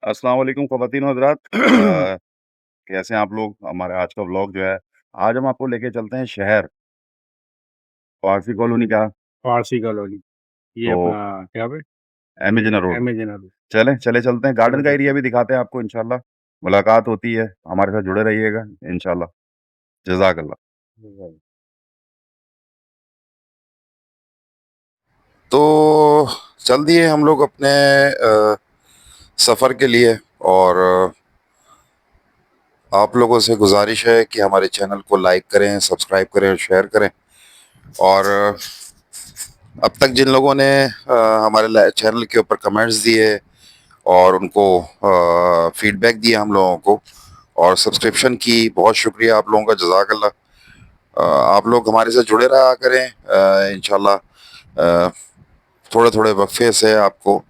अस्सलाम वालेकुम ख़वातीन और हज़रात। कैसे हैं आप लोग? हमारा आज का व्लॉग जो है, आज हम आपको लेके चलते हैं शहर, पारसी कॉलोनी का, फारसी कॉलोनी, ये तो अपना क्या पे एमेजिना रोड। Amazon road. चलें चलते हैं, चलो गार्डन का चलते एरिया हैं। भी दिखाते हैं आपको इंशाल्लाह। मुलाकात होती है, हमारे साथ जुड़े रहिएगा इंशाल्लाह। जज़ाकल्लाह। तो चल दिए हम लोग अपने सफ़र के लिए और आप लोगों से गुज़ारिश है कि हमारे चैनल को लाइक करें, सब्सक्राइब करें और शेयर करें। और अब तक जिन लोगों ने हमारे चैनल के ऊपर कमेंट्स दिए और उनको फीडबैक दिया हम लोगों को और सब्सक्रिप्शन की, बहुत शुक्रिया आप लोगों का, जज़ाकल्लाह। आप लोग हमारे साथ जुड़े रहा करें इंशाल्लाह। थोड़े थोड़े वक्फे से आपको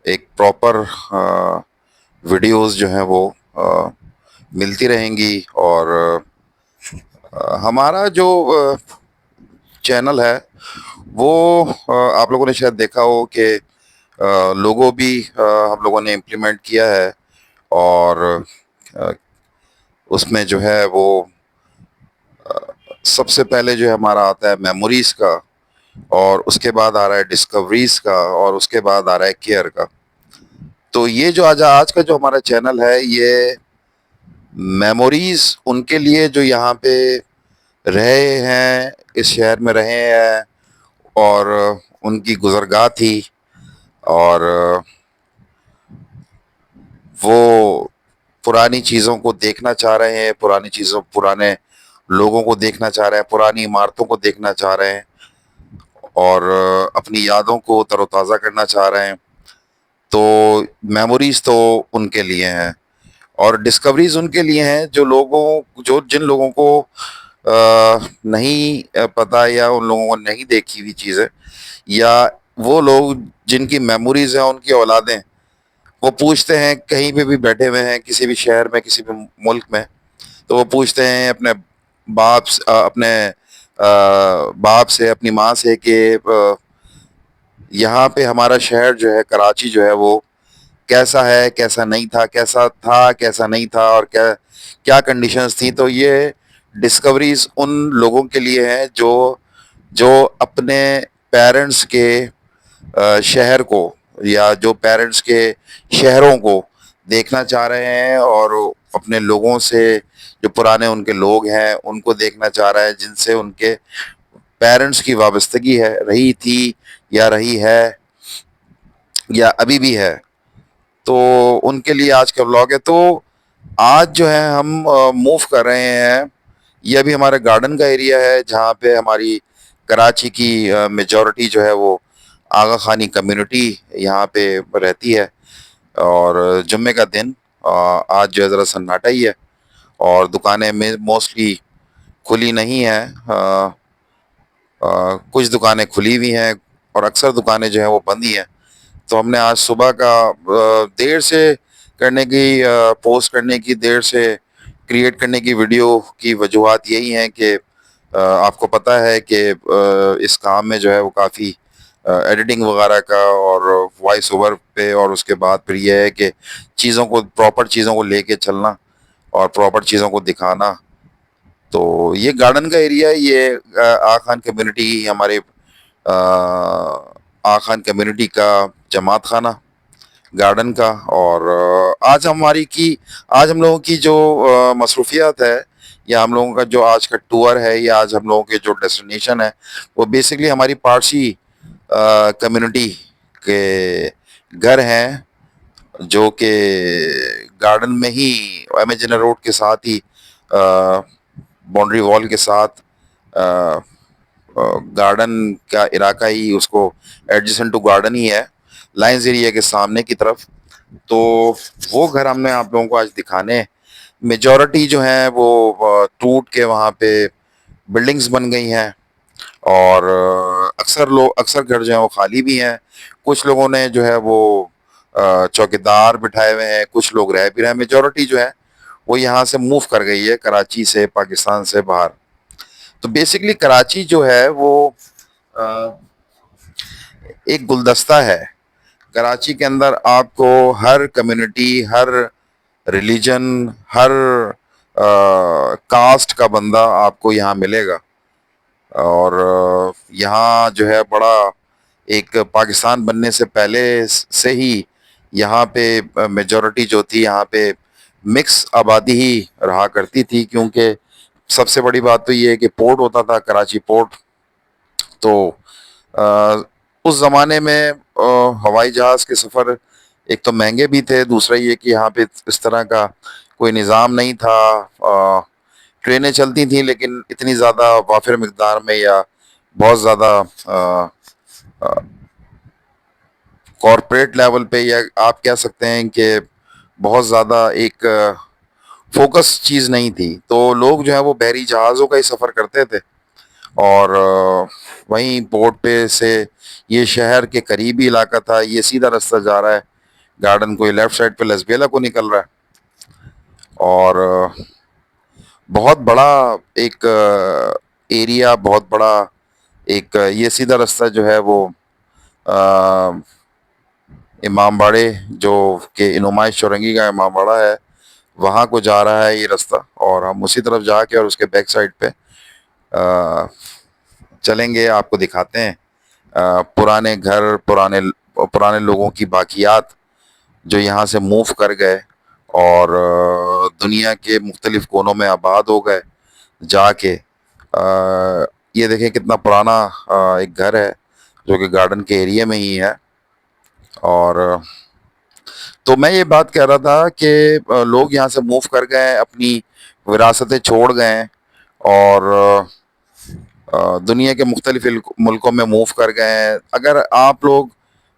एक प्रॉपर वीडियोस जो हैं वो मिलती रहेंगी। और हमारा जो चैनल है वो आप लोगों ने शायद देखा हो कि लोगो भी हम लोगों ने इम्प्लीमेंट किया है। और अ, उसमें जो है वो सबसे पहले जो है हमारा आता है मेमोरीज का, और उसके बाद आ रहा है डिस्कवरीज का, और उसके बाद आ रहा है केयर का। तो ये जो आज आज का जो हमारा चैनल है, ये मेमोरीज उनके लिए जो यहाँ पे रहे हैं, इस शहर में रहे हैं, और उनकी गुजरगाह थी। और वो पुरानी चीज़ों को देखना चाह रहे हैं, पुरानी चीज़ों पुराने लोगों को देखना चाह रहे हैं, पुरानी इमारतों को देखना चाह रहे हैं, और अपनी यादों को तरोताज़ा करना चाह रहे हैं। तो मेमोरीज तो उनके लिए हैं, और डिस्कवरीज उनके लिए हैं जो जिन लोगों को नहीं पता, या उन लोगों को नहीं देखी हुई चीज़ें, या वो लोग जिनकी मेमोरीज हैं, उनकी औलादें, वो पूछते हैं, कहीं पे भी बैठे हुए हैं, किसी भी शहर में, किसी भी मुल्क में, तो वो पूछते हैं अपने बाप से, अपनी माँ से कि यहाँ पे हमारा शहर जो है, कराची जो है, वो कैसा है, कैसा नहीं था, कैसा था, कैसा नहीं था, और क्या क्या कंडीशंस थी। तो ये डिस्कवरीज उन लोगों के लिए हैं जो जो अपने पेरेंट्स के शहर को, या जो पेरेंट्स के शहरों को देखना चाह रहे हैं, और अपने लोगों से, जो पुराने उनके लोग हैं, उनको देखना चाह रहा है, जिनसे उनके पेरेंट्स की वाबस्तगी है, रही थी, या रही है, या अभी भी है। तो उनके लिए आज का व्लॉग है। तो आज जो है हम मूव कर रहे हैं। ये अभी हमारे गार्डन का एरिया है, जहाँ पे हमारी कराची की मेजॉरिटी जो है वो आगा खानी कम्युनिटी यहाँ पे रहती है। और जुम्मे का दिन आज जो है ज़रा सन्नाटा ही है, और दुकानें में मोस्टली खुली नहीं हैं। कुछ दुकानें खुली हुई हैं, और अक्सर दुकानें जो हैं वो बंद ही हैं। तो हमने आज सुबह का देर से करने की पोस्ट करने की, देर से क्रिएट करने की वीडियो की वजूहात यही हैं कि आपको पता है कि इस काम में जो है वो काफ़ी एडिटिंग वगैरह का, और वॉइस ओवर पे, और उसके बाद फिर यह है कि चीज़ों को, प्रॉपर चीज़ों को लेके चलना, और प्रॉपर चीज़ों को दिखाना। तो ये गार्डन का एरिया है, ये आग खान कम्युनिटी, हमारे आग खान कम्युनिटी का जमात खाना गार्डन का। और आज हम लोगों की जो मसरूफियात है, या हम लोगों का जो आज का टूर है, या आज हम लोगों के जो डेस्टिनेशन है, वो बेसिकली हमारी पारसी कम्युनिटी के घर हैं, जो कि गार्डन में ही, एमेजिना रोड के साथ ही, बाउंड्री वॉल के साथ, गार्डन का इलाका ही उसको एडजेसेंट टू गार्डन ही है, लाइंस एरिया के सामने की तरफ। तो वो घर हमने आप लोगों को आज दिखाने हैं। मेजॉरिटी जो है वो टूट के वहाँ पे बिल्डिंग्स बन गई हैं, और अक्सर घर जो है वो खाली भी हैं। कुछ लोगों ने जो है वो चौकीदार बिठाए हुए हैं, कुछ लोग रह भी रहे हैं। मेजॉरिटी जो है वो यहाँ से मूव कर गई है, कराची से, पाकिस्तान से बाहर। तो बेसिकली कराची जो है वो अ, एक गुलदस्ता है। कराची के अंदर आपको हर कम्युनिटी, हर रिलीजन, हर कास्ट का बंदा आपको यहाँ मिलेगा। और यहाँ जो है बड़ा एक पाकिस्तान बनने से पहले से ही यहाँ पे मेजॉरिटी जो थी यहाँ पे मिक्स आबादी ही रहा करती थी, क्योंकि सबसे बड़ी बात तो ये है कि पोर्ट होता था, कराची पोर्ट। तो अ, उस ज़माने में हवाई जहाज़ के सफ़र एक तो महंगे भी थे, दूसरा ये कि यहाँ पे इस तरह का कोई निज़ाम नहीं था। ट्रेनें चलती थी लेकिन इतनी ज़्यादा वाफिर मिकदार में या बहुत ज़्यादा कॉरपोरेट लेवल पे, या आप कह सकते हैं कि बहुत ज़्यादा एक फोकस चीज़ नहीं थी। तो लोग जो है वो बहरी जहाज़ों का ही सफ़र करते थे। और वहीं पोर्ट पे से ये शहर के करीबी इलाका था, ये सीधा रास्ता जा रहा है गार्डन को, ये लेफ्ट साइड पे लसबेला को निकल रहा है। और बहुत बड़ा एक एरिया, बहुत बड़ा एक ये सीधा रास्ता जो है वो अ, इमामबाड़े, जो कि नुमाइश चौरंगी का इमामबाड़ा है, वहाँ को जा रहा है ये रास्ता। और हम उसी तरफ जाके और उसके बैक साइड पे चलेंगे, आपको दिखाते हैं पुराने घर, पुराने पुराने लोगों की बाकियात जो यहाँ से मूव कर गए और दुनिया के मुख्तलिफ कोनों में आबाद हो गए जाके। ये देखें कितना पुराना एक घर है जो कि गार्डन के एरिया में ही है। और तो मैं ये बात कह रहा था कि लोग यहाँ से मूव कर गए, अपनी विरासतें छोड़ गए हैं और दुनिया के मुख्तलिफ मुल्कों में मूव कर गए हैं। अगर आप लोग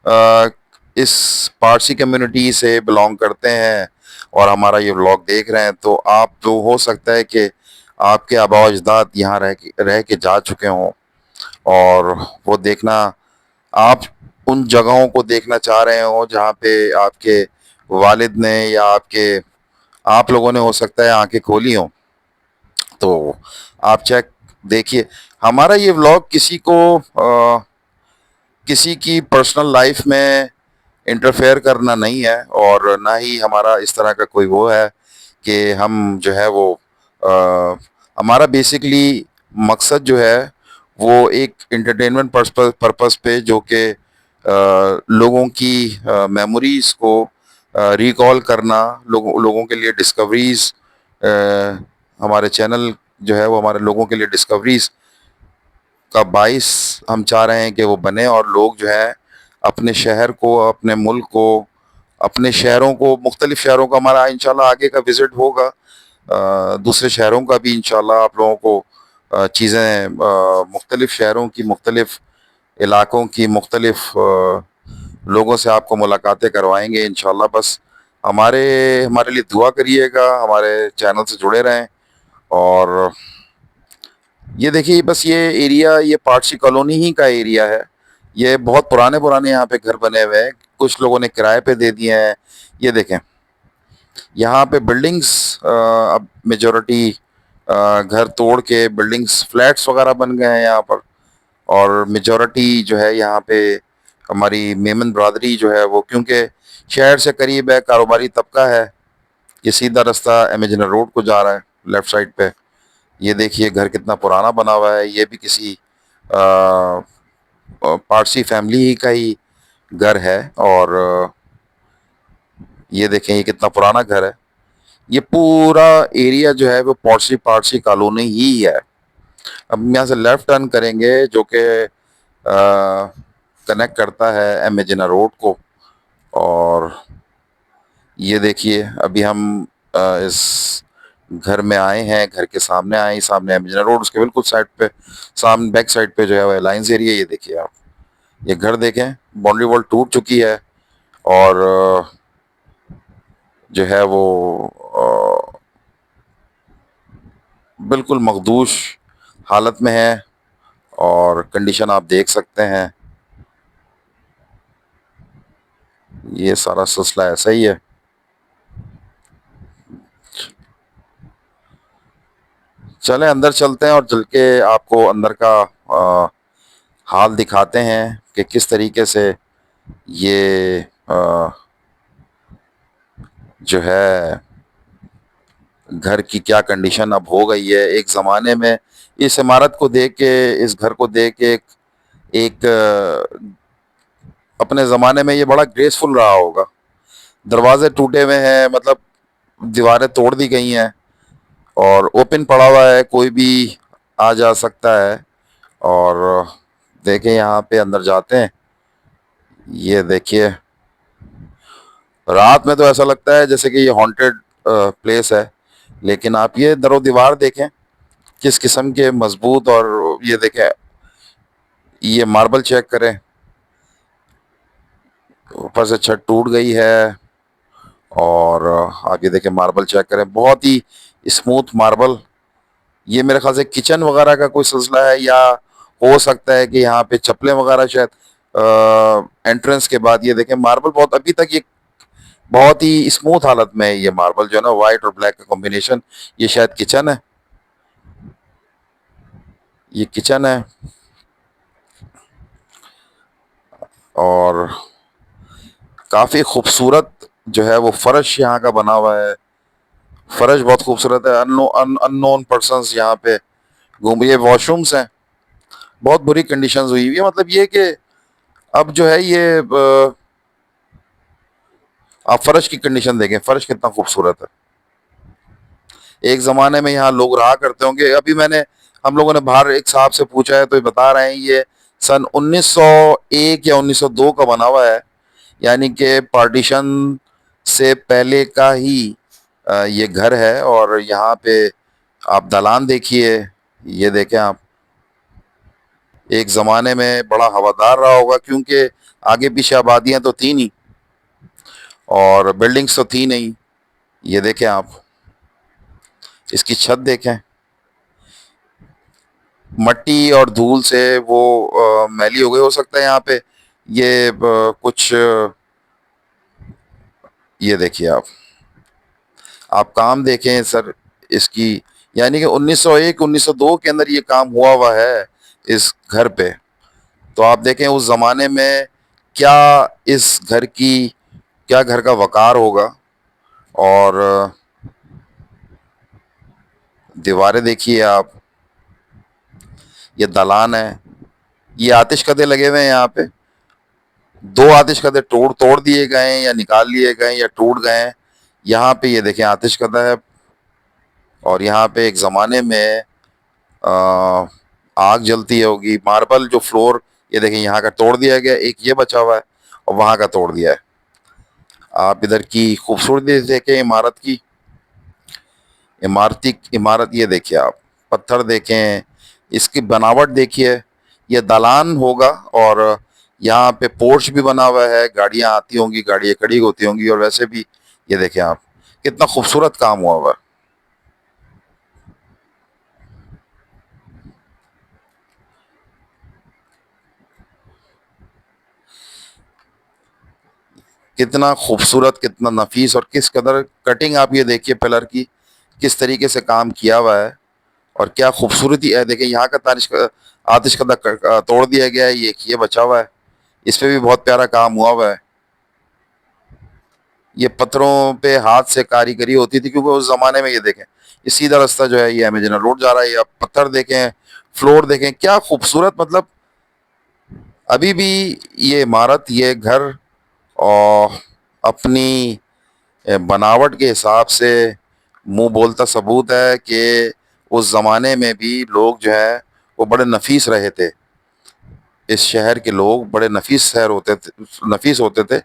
अ, इस पारसी कम्युनिटी से बिलोंग करते हैं और हमारा ये व्लॉग देख रहे हैं, तो आप तो हो सकता है कि आपके आबा अजदाद यहाँ रह के जा चुके हों, और वो देखना, आप उन जगहों को देखना चाह रहे हो जहाँ पे आपके वालिद ने या आपके आप लोगों ने हो सकता है आंखें खोली हों। तो आप चेक देखिए, हमारा ये व्लॉग किसी की पर्सनल लाइफ में इंटरफेयर करना नहीं है, और ना ही हमारा इस तरह का कोई वो है कि हम जो है वो अ, हमारा बेसिकली मकसद जो है वो एक एंटरटेनमेंट पर्पस पे, जो कि लोगों की मेमोरीज को रिकॉल करना, लोगों के लिए डिस्कवरीज, हमारे चैनल जो है वो हमारे लोगों के लिए डिस्कवरीज का बाइस हम चाह रहे हैं कि वो बने, और लोग जो है अपने शहर को, अपने मुल्क को, अपने शहरों को, मुख्तलिफ शहरों का हमारा इंशाल्लाह आगे का विजिट होगा। दूसरे शहरों का भी इंशाल्लाह आप लोगों को चीज़ें, मुख्तलिफ शहरों की, मुख्तलिफ इलाकों की, मुख्तलिफ लोगों से आपको मुलाकातें करवाएंगे इंशाल्लाह। बस हमारे हमारे लिए दुआ करिएगा, हमारे चैनल से जुड़े रहें। और ये देखिए, बस ये एरिया, ये पारसी कॉलोनी ही का एरिया है। ये बहुत पुराने पुराने यहाँ पे घर बने हुए हैं, कुछ लोगों ने किराए पे दे दिए हैं। ये देखें, यहाँ पे बिल्डिंग्स अब मेजोरिटी घर तोड़ के बिल्डिंग्स, फ्लैट्स वगैरह बन गए हैं यहाँ पर। और मेजोरिटी जो है यहाँ पे हमारी मेमन बरादरी जो है वो, क्योंकि शहर से करीब है, कारोबारी तबका है। ये सीधा रास्ता एमेजन रोड को जा रहा है लेफ्ट साइड पे। ये देखिए घर कितना पुराना बना हुआ है, ये भी किसी पारसी फैमिली ही का ही घर है। और ये देखें ये कितना पुराना घर है। ये पूरा एरिया जो है वो पारसी पारसी कॉलोनी ही है। अब हम यहाँ से लेफ्ट टर्न करेंगे, जो कि कनेक्ट करता है एमेजिना रोड को। और ये देखिए अभी हम इस घर में आए हैं, घर के सामने आए हैं, सामने एमेजिना रोड, उसके बिल्कुल साइड पे, सामने बैक साइड पे जो है वो अलायंस एरिया। ये देखिए आप, ये घर देखें, बाउंड्री वॉल टूट चुकी है और जो है वो बिल्कुल मखदूश हालत में है। और कंडीशन आप देख सकते हैं, ये सारा सिलसिला ऐसा ही है। चलें अंदर चलते हैं और चल के आपको अंदर का हाल दिखाते हैं कि किस तरीके से ये जो है घर की क्या कंडीशन अब हो गई है। एक ज़माने में इस इमारत को देख के, इस घर को देख के एक अपने ज़माने में ये बड़ा ग्रेसफुल रहा होगा। दरवाजे टूटे हुए हैं, मतलब दीवारें तोड़ दी गई हैं और ओपन पड़ा हुआ है, कोई भी आ जा सकता है। और देखें, यहाँ पे अंदर जाते हैं। ये देखिए, रात में तो ऐसा लगता है जैसे कि ये हॉन्टेड प्लेस है, लेकिन आप ये दरो दीवार देखें किस किस्म के मजबूत। और ये देखें, ये मार्बल चेक करें, ऊपर से छत टूट गई है। और आप ये देखें, मार्बल चेक करें, बहुत ही स्मूथ मार्बल। ये मेरे ख्याल से किचन वगैरह का कोई सिलसिला है, या हो सकता है कि यहाँ पे चप्पलें वगैरह शायद एंट्रेंस के बाद। ये देखें, मार्बल बहुत अभी तक ये बहुत ही स्मूथ हालत में है। ये मार्बल जो है ना, व्हाइट और ब्लैक का कॉम्बिनेशन। ये शायद किचन है, ये किचन है। और काफी खूबसूरत जो है वो फर्श यहाँ का बना हुआ है। फर्श बहुत खूबसूरत है। अननोन पर्सन्स यहाँ पे घूम, ये वॉशरूम्स हैं, बहुत बुरी कंडीशंस हुई हुई है। मतलब ये कि अब जो है ये आप फर्श की कंडीशन देखें, फर्श कितना खूबसूरत है। एक जमाने में यहाँ लोग रहा करते होंगे। अभी मैंने, हम लोगों ने बाहर एक साहब से पूछा है तो ये बता रहे हैं ये सन 1901 या 1902 का बना हुआ है, यानी कि पार्टीशन से पहले का ही ये घर है। और यहाँ पे आप दलान देखिए, ये देखें आप, एक जमाने में बड़ा हवादार रहा होगा, क्योंकि आगे पीछे आबादियां तो थी नहीं और बिल्डिंग्स तो थी नहीं। ये देखें आप, इसकी छत देखें, मट्टी और धूल से वो मैली हो गई। हो सकता है यहाँ पे ये कुछ ये देखिए आप काम देखें सर इसकी, यानी कि 1901 1902 के अंदर ये काम हुआ हुआ है इस घर पे। तो आप देखें उस जमाने में क्या इस घर की, क्या घर का वकार होगा। और दीवारें देखिए आप, ये दलान है। ये आतिशकदे लगे हुए हैं यहाँ पे, दो आतिशकदे तोड़ तोड़ दिए गए हैं या निकाल लिए गए हैं या टूट गए हैं। यहाँ पे ये देखें, आतिशकदा है। और यहाँ पे एक ज़माने में अ, आग जलती होगी। मार्बल जो फ्लोर, ये देखें, यहाँ का तोड़ दिया गया, एक ये बचा हुआ है और वहाँ का तोड़ दिया है। आप इधर की खूबसूरती देखें इमारत की, इमारती इमारत ये देखिए आप, पत्थर देखें, इसकी बनावट देखिए। ये दालान होगा और यहाँ पे पोर्च भी बना हुआ है, गाड़ियां आती होंगी, गाड़ियां खड़ी होती होंगी। और वैसे भी ये देखें आप, कितना खूबसूरत काम हुआ हुआ है। कितना खूबसूरत, कितना नफीस, और किस कदर कटिंग आप ये देखिए पिलर की, किस तरीके से काम किया हुआ है। और क्या खूबसूरती है। देखिए यहाँ का आतिशकदा तोड़ दिया गया है, ये एक ये बचा हुआ है, इस पे भी बहुत प्यारा काम हुआ हुआ है। ये पत्थरों पे हाथ से कारीगरी होती थी, क्योंकि उस जमाने में ये देखें, ये सीधा रास्ता जो है ये अमेजन रोड जा रहा है। ये आप पत्थर देखें, फ्लोर देखें, क्या खूबसूरत। मतलब अभी भी ये इमारत, ये घर और अपनी बनावट के हिसाब से मुंह बोलता सबूत है कि उस जमाने में भी लोग जो है वो बड़े नफीस रहे थे। इस शहर के लोग बड़े नफीस शहर होते थे, नफीस होते थे,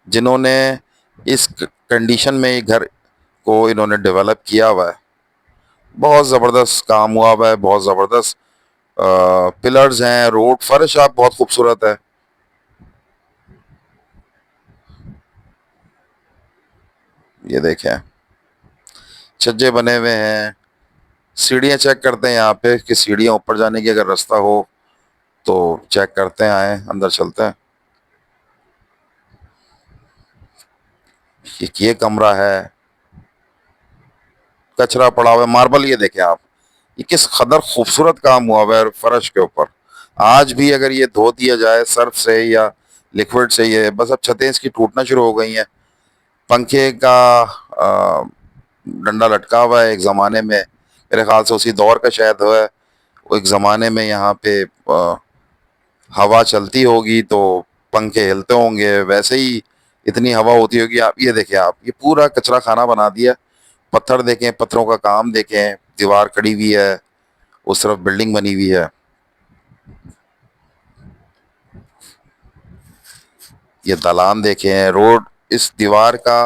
जिन्होंने इस कंडीशन में ये घर को इन्होंने डेवलप किया हुआ है। बहुत ज़बरदस्त काम हुआ हुआ है, बहुत ज़बरदस्त पिलर्स हैं, रोड फर्श आप बहुत खूबसूरत है। ये देखें, छज्जे बने हुए हैं। सीढ़ियाँ चेक करते हैं यहाँ पे कि सीढ़ियाँ ऊपर जाने की अगर रास्ता हो तो चेक करते हैं, आए अंदर चलते हैं। ये कमरा है, कचरा पड़ा हुआ है। मार्बल ये देखें आप, ये किस कदर खूबसूरत काम हुआ हुआ है फर्श के ऊपर। आज भी अगर ये धो दिया जाए सर्फ से या लिक्विड से ये बस अब छतें इसकी टूटना शुरू हो गई हैं। पंखे का डंडा लटका हुआ है, एक ज़माने में मेरे ख्याल से उसी दौर का शायद है। वो एक ज़माने में यहाँ पे हवा चलती होगी तो पंखे हिलते होंगे, वैसे ही इतनी हवा होती होगी। आप ये देखें, आप ये पूरा कचरा खाना बना दिया। पत्थर देखें, पत्थरों का काम देखें, दीवार खड़ी हुई है, उस तरफ बिल्डिंग बनी हुई है। ये दालान देखें, रोड इस दीवार का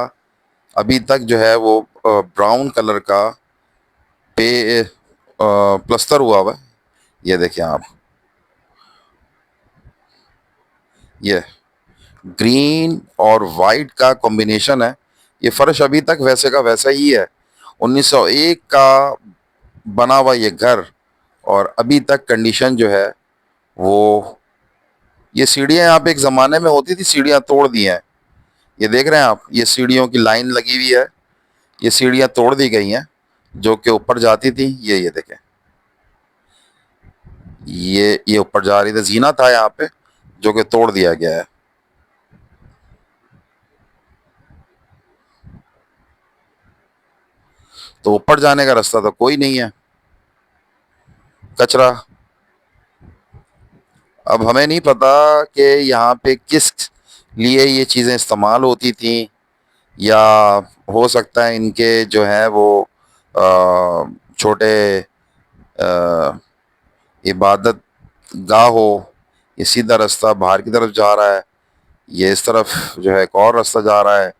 अभी तक जो है वो ब्राउन कलर का पे प्लस्तर हुआ हुआ है। ये देखें आप, ये ग्रीन और वाइट का कॉम्बिनेशन है। ये फर्श अभी तक वैसे का वैसा ही है। 1901 का बना हुआ ये घर, और अभी तक कंडीशन जो है वो, ये सीढ़ियां यहाँ पे एक ज़माने में होती थी, सीढ़ियां तोड़ दी हैं। ये देख रहे हैं आप, ये सीढ़ियों की लाइन लगी हुई है, ये सीढ़ियां तोड़ दी गई हैं जो कि ऊपर जाती थी। ये देखें, ये ऊपर जा रही थी, जीना था यहाँ पे जो कि तोड़ दिया गया है। तो ऊपर जाने का रास्ता तो कोई नहीं है, कचरा। अब हमें नहीं पता कि यहाँ पे किस लिए ये चीज़ें इस्तेमाल होती थी, या हो सकता है इनके जो है वो छोटे इबादत गाह हो। ये सीधा रास्ता बाहर की तरफ जा रहा है, ये इस तरफ जो है एक और रास्ता जा रहा है।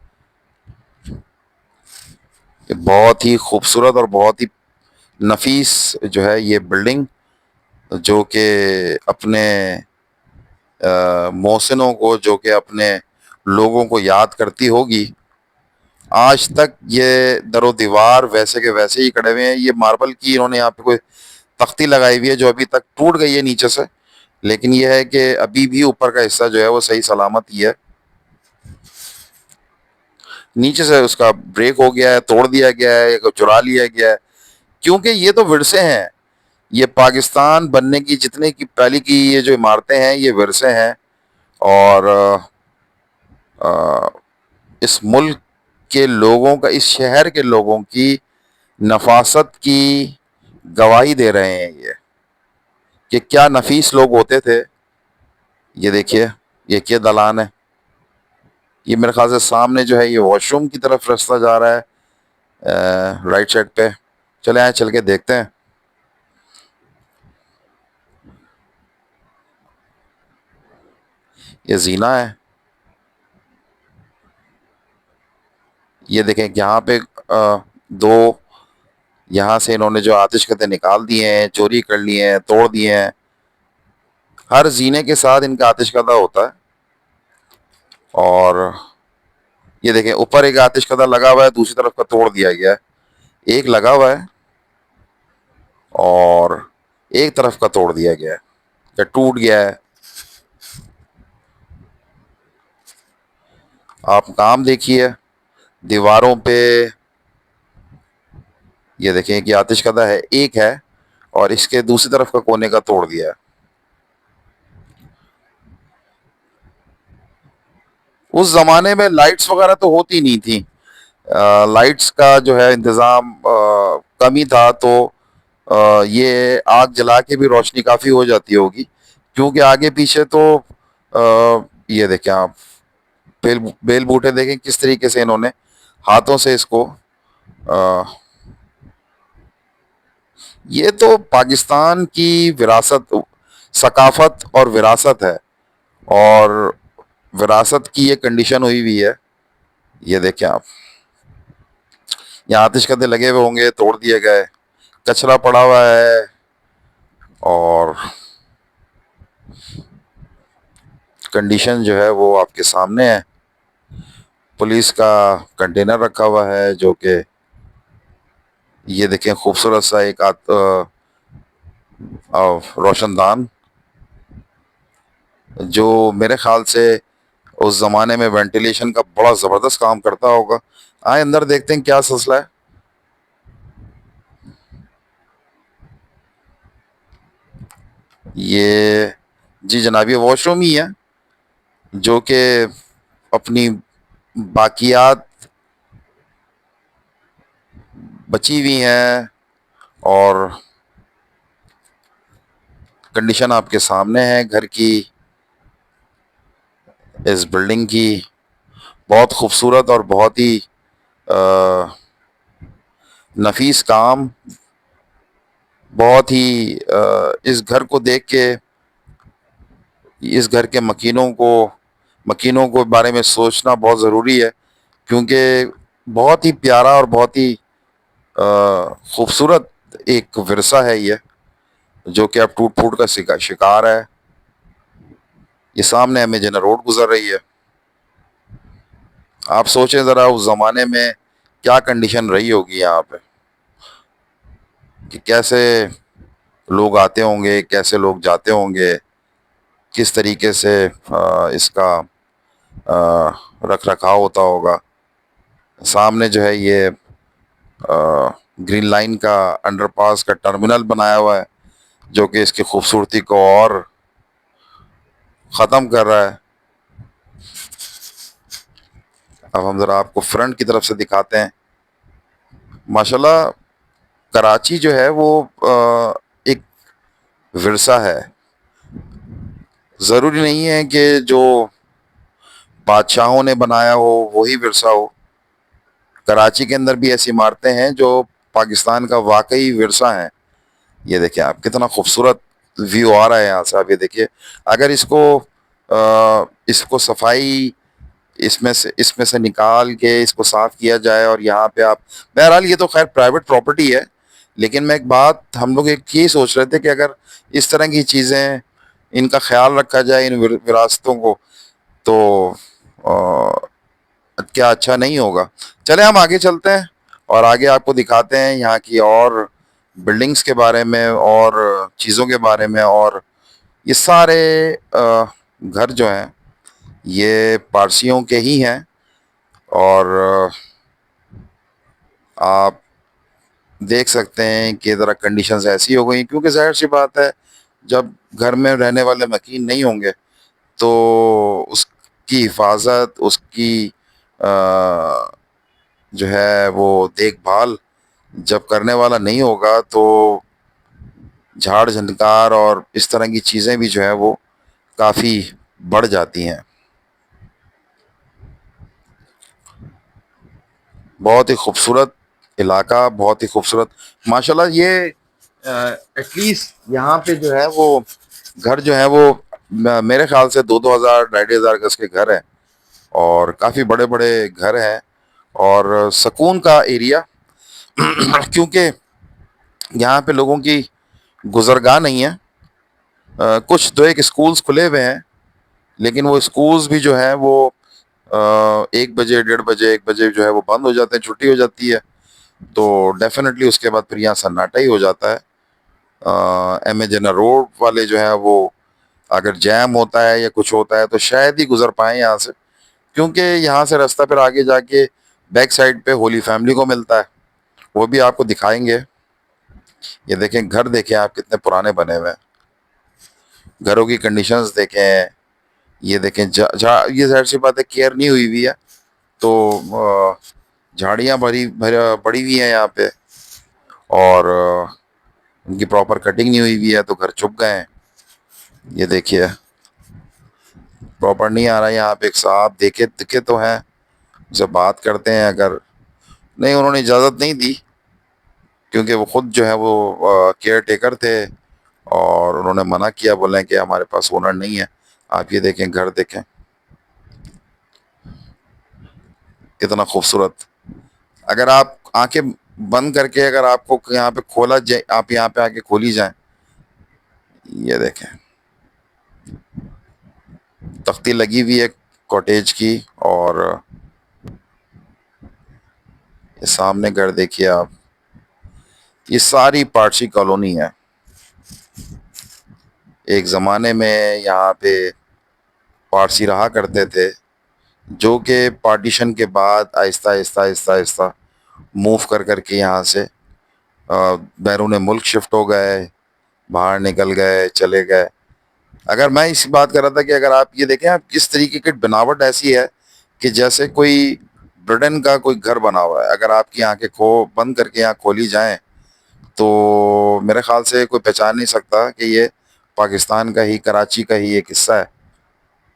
ये बहुत ही खूबसूरत और बहुत ही नफीस जो है ये बिल्डिंग, जो कि अपने मोहसिनों को, जो कि अपने लोगों को याद करती होगी। आज तक ये दरो दीवार वैसे के वैसे ही खड़े हुए हैं। ये मार्बल की इन्होंने यहाँ पे कोई तख्ती लगाई हुई है जो अभी तक टूट गई है नीचे से, लेकिन यह है कि अभी भी ऊपर का हिस्सा जो है वो सही सलामत ही है। नीचे से उसका ब्रेक हो गया है, तोड़ दिया गया है या चुरा लिया गया है, क्योंकि ये तो विरसे हैं। ये पाकिस्तान बनने की जितने की पहले की ये जो इमारतें हैं ये विरसे हैं। और अ, इस मुल्क के लोगों का, इस शहर के लोगों की नफासत की गवाही दे रहे हैं ये, कि क्या नफीस लोग होते थे। ये देखिए, ये क्या दलान है। ये मेरे ख्याल से सामने जो है ये वॉशरूम की तरफ रास्ता जा रहा है, राइट साइड पे। चले आए, चल के देखते हैं। ये जीना है। ये देखें कि यहाँ पे दो, यहाँ से इन्होंने जो आतिशकदे निकाल दिए हैं, चोरी कर लिए हैं, तोड़ दिए हैं। हर जीने के साथ इनका आतिशकदा होता है। और ये देखें, ऊपर एक आतिशकदा लगा हुआ है, दूसरी तरफ का तोड़ दिया गया है। एक लगा हुआ है और एक तरफ का तोड़ दिया गया है या टूट गया है। आप काम देखिए दीवारों पे। ये देखें कि आतिशकदा है, एक है, और इसके दूसरी तरफ का कोने का तोड़ दिया है। उस जमाने में लाइट्स वगैरह तो होती नहीं थी। लाइट्स का जो है इंतज़ाम कम ही था, तो ये आग जला के भी रोशनी काफ़ी हो जाती होगी, क्योंकि आगे पीछे तो ये देखें आप, बेल बेल बूटे देखें किस तरीके से इन्होंने हाथों से इसको ये तो पाकिस्तान की विरासत, सकाफत और विरासत है। और विरासत की ये कंडीशन हुई हुई है। ये देखें आप, यहाँ आतिशकदे लगे हुए होंगे, तोड़ दिए गए, कचरा पड़ा हुआ है, और कंडीशन जो है वो आपके सामने है। पुलिस का कंटेनर रखा हुआ है, जो कि ये देखें खूबसूरत सा एक रोशनदान, जो मेरे ख्याल से उस ज़माने में वेंटिलेशन का बड़ा ज़बरदस्त काम करता होगा। आए अंदर देखते हैं क्या सिलसिला है। ये, जी जनाब, ये वॉशरूम ही है। जो कि अपनी बाकियात बची हुई हैं, और कंडीशन आपके सामने है घर की, इस बिल्डिंग की। बहुत खूबसूरत और बहुत ही अ, नफीस काम। बहुत ही इस घर को देख के, इस घर के मकीनों को बारे में सोचना बहुत ज़रूरी है, क्योंकि बहुत ही प्यारा और बहुत ही खूबसूरत एक विरसा है ये, जो कि अब टूट फूट का शिकार है। ये सामने हमें जिना रोड गुजर रही है। आप सोचें ज़रा उस ज़माने में क्या कंडीशन रही होगी यहाँ पे, कि कैसे लोग आते होंगे, कैसे लोग जाते होंगे, किस तरीके से इसका रख रखाव होता होगा। सामने जो है ये ग्रीन लाइन का अंडरपास का टर्मिनल बनाया हुआ है, जो कि इसकी खूबसूरती को और ख़त्म कर रहा है। अब हम ज़रा आपको फ्रंट की तरफ से दिखाते हैं। माशाल्लाह, कराची जो है वो एक विरसा है। ज़रूरी नहीं है कि जो बादशाहों ने बनाया हो वही विरसा हो। कराची के अंदर भी ऐसी इमारतें हैं जो पाकिस्तान का वाकई विरसा हैं। ये देखिए आप, कितना खूबसूरत व्यू आ रहा है यहाँ से। आप ये देखिए, अगर इसको सफाई इसमें से निकाल के इसको साफ किया जाए, और यहाँ पे आप, बहरहाल ये तो खैर प्राइवेट प्रॉपर्टी है, लेकिन मैं एक बात, हम लोग एक ये सोच रहे थे कि अगर इस तरह की चीज़ें, इनका ख्याल रखा जाए, इन विरासतों को, तो क्या अच्छा नहीं होगा। चले हम आगे चलते हैं और आगे आपको दिखाते हैं यहाँ की और बिल्डिंग्स के बारे में और चीज़ों के बारे में। और ये सारे घर जो हैं ये पारसियों के ही हैं। और आप देख सकते हैं कि ज़रा कंडीशंस ऐसी हो गई, क्योंकि जाहिर सी बात है, जब घर में रहने वाले मकीन नहीं होंगे तो उसकी हिफाजत, उसकी जो है वो देखभाल जब करने वाला नहीं होगा, तो झाड़ झंकार और इस तरह की चीज़ें भी जो है वो काफ़ी बढ़ जाती हैं। बहुत ही खूबसूरत इलाका, बहुत ही खूबसूरत। माशाल्लाह, ये एटलीस्ट यहाँ पे जो है वो घर जो है वो मेरे ख्याल से 2-2 हज़ार, 2,500 गज के घर हैं, और काफ़ी बड़े बड़े घर हैं, और सुकून का एरिया। क्योंकि यहाँ पे लोगों की गुजरगाह नहीं है। कुछ दो एक स्कूल्स खुले हुए हैं, लेकिन वो स्कूल्स भी जो है वो 1 बजे, 1:30 बजे, 1 बजे जो है वो बंद हो जाते हैं, छुट्टी हो जाती है। तो डेफिनेटली उसके बाद फिर यहाँ सन्नाटा ही हो जाता है। एम ए जिना रोड वाले जो है वो, अगर जैम होता है या कुछ होता है तो शायद ही गुजर पाए यहाँ से, क्योंकि यहाँ से रास्ता फिर आगे जाके बैक साइड पे होली फैमिली को मिलता है। वो भी आपको दिखाएंगे। ये देखें, घर देखें आप, कितने पुराने बने हुए हैं। घरों की कंडीशंस देखें। ये देखें, ये जाहिर सी बात है, केयर नहीं हुई हुई है, तो झाड़ियाँ बड़ी हुई हैं यहाँ पे, और उनकी प्रॉपर कटिंग नहीं हुई हुई है, तो घर चुप गए हैं। ये देखिए, प्रॉपर नहीं आ रहा है यहाँ पे। एक साहब देखे दिखे तो हैं, उनसे बात करते हैं। अगर नहीं, उन्होंने इजाज़त नहीं दी, क्योंकि वो खुद जो है वो केयर टेकर थे, और उन्होंने मना किया, बोले कि हमारे पास ओनर नहीं है। आप ये देखें, घर देखें कितना खूबसूरत। अगर आप आंखें बंद करके, अगर आपको यहाँ पे खोला जाए, आप यहाँ पे आके खोली जाए, ये देखें, तख्ती लगी हुई है कॉटेज की, और ये सामने घर देखिए आप। ये सारी पारसी कॉलोनी है। एक ज़माने में यहाँ पे पारसी रहा करते थे, जो कि पार्टीशन के बाद आहिस्ता आहिस्ता आहिस्ता आहिस्ता मूव कर करके यहाँ से बैरून मुल्क शिफ्ट हो गए, बाहर निकल गए, चले गए। अगर मैं इसी बात कर रहा था कि अगर आप ये देखें, आप किस तरीके की बनावट ऐसी है कि जैसे कोई ब्रिटेन का कोई घर बना हुआ है। अगर आपकी आंखें खो बंद करके यहाँ खोली जाएं तो मेरे ख्याल से कोई पहचान नहीं सकता कि ये पाकिस्तान का ही, कराची का ही एक हिस्सा है।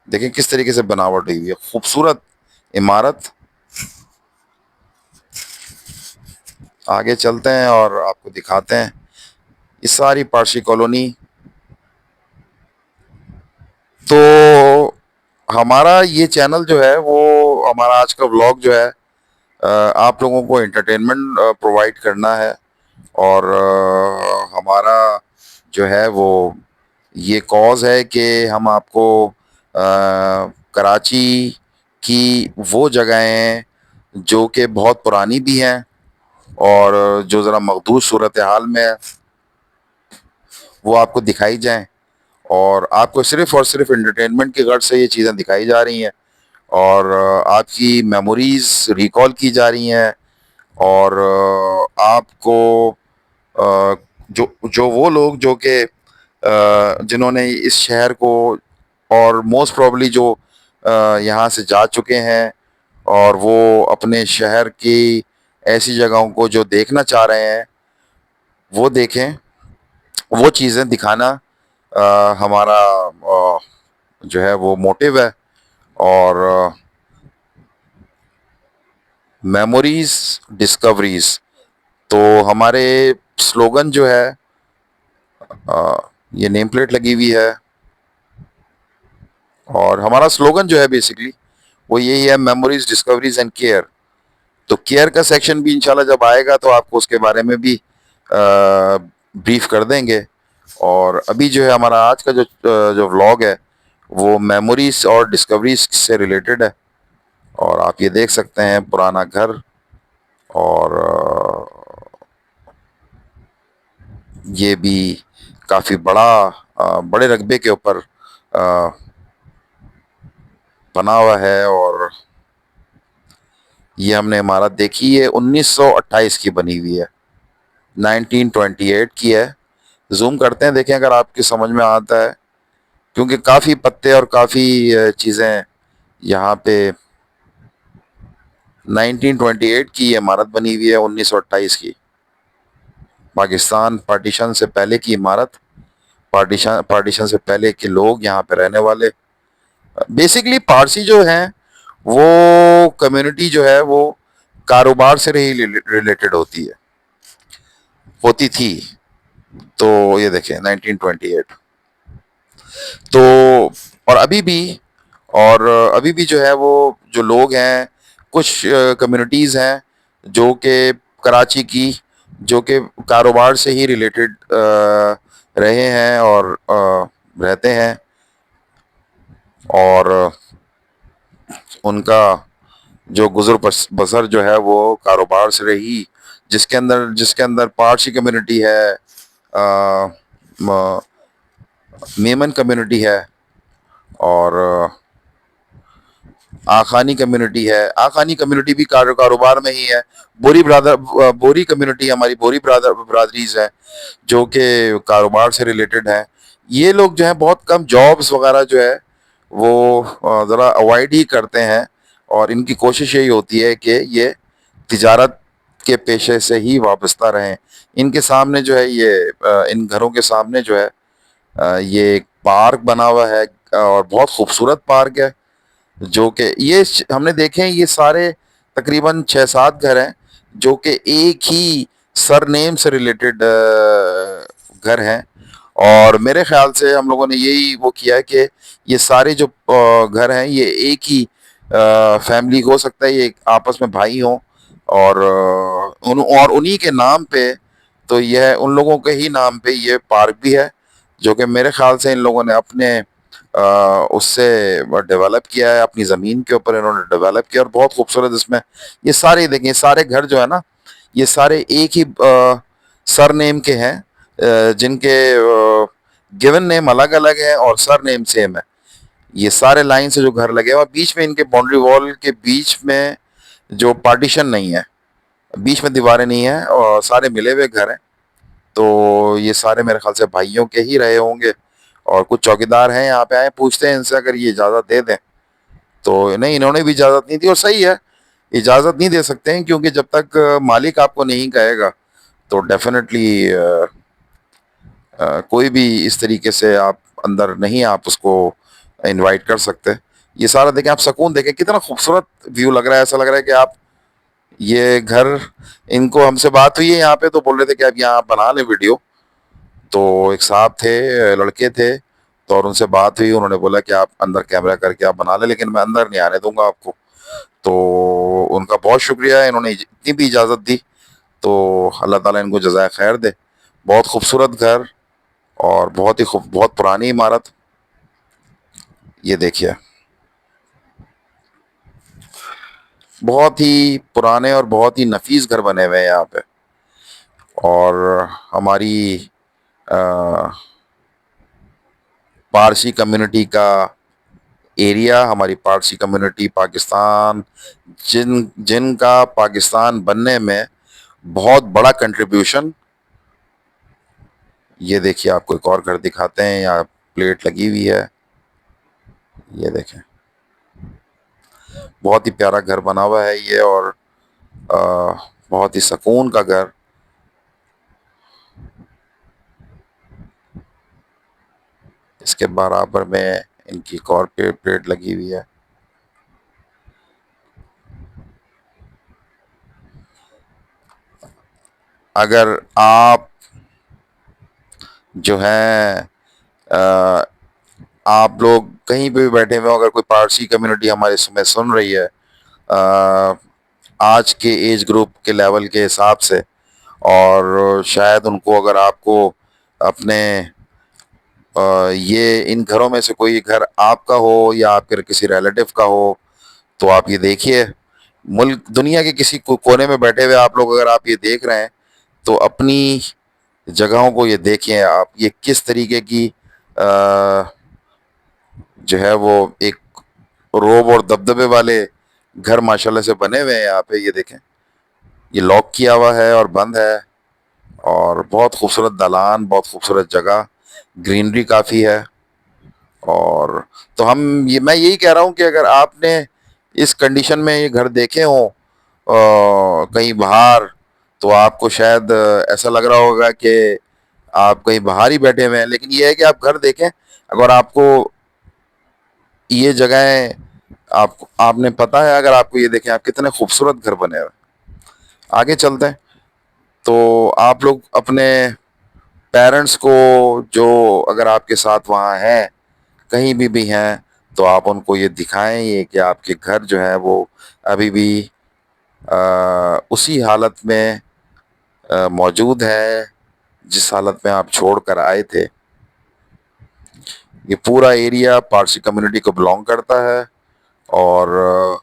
देखें किस तरीके से बनावट हुई हुई है, खूबसूरत इमारत। आगे चलते हैं और आपको दिखाते हैं ये सारी पारसी कॉलोनी। तो हमारा ये चैनल जो है वो, हमारा आज का व्लॉग जो है, आप लोगों को एंटरटेनमेंट प्रोवाइड करना है। और हमारा जो है वो ये कॉज है कि हम आपको कराची की वो जगहें जो कि बहुत पुरानी भी हैं और जो ज़रा मखदूश सूरत हाल में है, वो आपको दिखाई जाएं। और आपको सिर्फ और सिर्फ एंटरटेनमेंट की गर्ज से ये चीज़ें दिखाई जा रही हैं और आपकी मेमोरीज रिकॉल की जा रही हैं। और आपको जो जो वो लोग जो कि जिन्होंने इस शहर को, और मोस्ट प्रॉब्ली जो यहाँ से जा चुके हैं और वो अपने शहर की ऐसी जगहों को जो देखना चाह रहे हैं वो देखें, वो चीज़ें दिखाना हमारा जो है वो मोटिव है। और मेमोरीज डिस्कवरीज, तो हमारे स्लोगन जो है, ये नेम प्लेट लगी हुई है और हमारा स्लोगन जो है बेसिकली वो यही है, मेमोरीज डिस्कवरीज एंड केयर। तो केयर का सेक्शन भी इंशाल्लाह जब आएगा तो आपको उसके बारे में भी ब्रीफ कर देंगे। और अभी जो है हमारा आज का जो व्लॉग है वो मेमोरीज और डिस्कवरीज से रिलेटेड है। और आप ये देख सकते हैं पुराना घर, और ये भी काफ़ी बड़ा, बड़े रकबे के ऊपर बना हुआ है। और ये हमने इमारत देखी है 1928 की बनी हुई है, 1928 की है। जूम करते हैं, देखें अगर आपकी समझ में आता है, क्योंकि काफ़ी पत्ते और काफ़ी चीज़ें यहाँ पे। 1928 की ये इमारत बनी हुई है, 1928 की। पाकिस्तान पार्टीशन से पहले की इमारत, पार्टीशन पार्टीशन से पहले के लोग यहाँ पे रहने वाले। बेसिकली पारसी जो हैं वो कम्युनिटी जो है वो कारोबार से ही रिलेटेड होती थी। तो ये देखें 1928। तो और अभी भी जो है वो जो लोग हैं, कुछ कम्युनिटीज़ हैं जो कि कराची की, जो कि कारोबार से ही रिलेटेड रहे हैं और रहते हैं। और उनका जो गुजर बसर जो है वो कारोबार से रही, जिसके अंदर पारसी कम्युनिटी है, मेमन कम्युनिटी है, और आखानी कम्युनिटी है। आखानी कम्युनिटी भी कारोबार में ही है। बोरी कम्युनिटी, हमारी बोरी ब्रादरीज है जो कि कारोबार से रिलेटेड है। ये लोग जो है बहुत कम जॉब्स वगैरह जो है वो ज़रा अवॉइड ही करते हैं और इनकी कोशिश यही होती है कि ये तिजारत के पेशे से ही वाबस्ता रहें। इनके सामने जो है ये इन घरों के सामने जो है ये एक पार्क बना हुआ है और बहुत खूबसूरत पार्क है, जो कि हमने देखे हैं। ये सारे तकरीबन 6-7 घर हैं जो कि एक ही सरनेम से रिलेटेड घर हैं। और मेरे ख्याल से हम लोगों ने यही वो किया है कि ये सारे जो घर हैं ये एक ही फैमिली, हो सकता है ये आपस में भाई हों, और उन्हीं के नाम पे, तो यह उन लोगों के ही नाम पे ये पार्क भी है, जो कि मेरे ख्याल से इन लोगों ने अपने उससे डेवलप किया है, अपनी ज़मीन के ऊपर इन्होंने डेवलप किया। और बहुत खूबसूरत इसमें ये सारे देखें, ये सारे घर जो है ना, ये सारे एक ही सरनेम के हैं, जिनके गिवन नेम अलग अलग है और सरनेम सेम है। ये सारे लाइन से जो घर लगे हुए हैं, बीच में इनके बाउंड्री वॉल के बीच में जो पार्टीशन नहीं है, बीच में दीवारें नहीं है, और सारे मिले हुए घर हैं। तो ये सारे मेरे ख्याल से भाइयों के ही रहे होंगे। और कुछ चौकीदार हैं यहाँ पे आए, पूछते हैं इनसे अगर ये इजाज़त दे दें, तो नहीं, इन्होंने भी इजाज़त नहीं दी और सही है, इजाज़त नहीं दे सकते हैं क्योंकि जब तक मालिक आपको नहीं कहेगा तो डेफ़िनेटली कोई भी इस तरीके से आप अंदर नहीं आप उसको इनवाइट कर सकते। ये सारा देखें आप, सुकून देखें, कितना खूबसूरत व्यू लग रहा है, ऐसा लग रहा है कि आप ये घर, इनको हमसे बात हुई है यहाँ पे तो बोल रहे थे कि आप यहाँ बना लें वीडियो। तो एक साहब थे, लड़के थे, तो और उनसे बात हुई, उन्होंने बोला कि आप अंदर कैमरा करके आप बना लें, लेकिन मैं अंदर नहीं आने दूंगा आपको। तो उनका बहुत शुक्रिया, इन्होंने इतनी भी इजाज़त दी, तो अल्लाह ताला इनको जज़ाय खैर दे। बहुत खूबसूरत घर और बहुत ही खूब, बहुत पुरानी इमारत। ये देखिए, बहुत ही पुराने और बहुत ही नफीस घर बने हुए हैं यहाँ पे। और हमारी अ, पारसी कम्युनिटी का एरिया, हमारी पारसी कम्युनिटी पाकिस्तान, जिनका पाकिस्तान बनने में बहुत बड़ा कंट्रीब्यूशन। ये देखिए, आपको एक और घर दिखाते हैं, यहाँ प्लेट लगी हुई है, ये देखें, बहुत ही प्यारा घर बना हुआ है ये, और अ, बहुत ही सुकून का घर। इसके बराबर में इनकी एक और प्लेट लगी हुई है। अगर आप जो है अ, आप लोग कहीं पे भी बैठे हुए हो, अगर कोई पारसी कम्युनिटी हमारे इसमें सुन रही है, अ, आज के एज ग्रुप के लेवल के हिसाब से, और शायद उनको, अगर आपको अपने ये इन घरों में से कोई घर आपका हो या आपके किसी रिलेटिव का हो, तो आप ये देखिए, मुल्क दुनिया के किसी कोने में बैठे हुए आप लोग अगर आप ये देख रहे हैं, तो अपनी जगहों को ये देखें आप, ये किस तरीके की जो है वो एक रोब और दबदबे वाले घर माशाल्लाह से बने हुए हैं यहाँ पे। ये देखें, ये लॉक किया हुआ है और बंद है, और बहुत खूबसूरत दालान, बहुत खूबसूरत जगह, ग्रीनरी काफ़ी है। और तो हम ये, मैं यही कह रहा हूँ कि अगर आपने इस कंडीशन में ये घर देखे हों कहीं बाहर, तो आपको शायद ऐसा लग रहा होगा कि आप कहीं बाहर ही बैठे हुए हैं, लेकिन ये है कि आप घर देखें, अगर आपको ये जगहें, आप आपने पता है, अगर आपको ये देखें आप कितने खूबसूरत घर बने हुए हैं। आगे चलते हैं, तो आप लोग अपने पेरेंट्स को, जो अगर आपके साथ वहाँ हैं, कहीं भी हैं, तो आप उनको ये दिखाएं ये कि आपके घर जो है वो अभी भी उसी हालत में मौजूद है जिस हालत में आप छोड़ कर आए थे। ये पूरा एरिया पारसी कम्युनिटी को बिलोंग करता है, और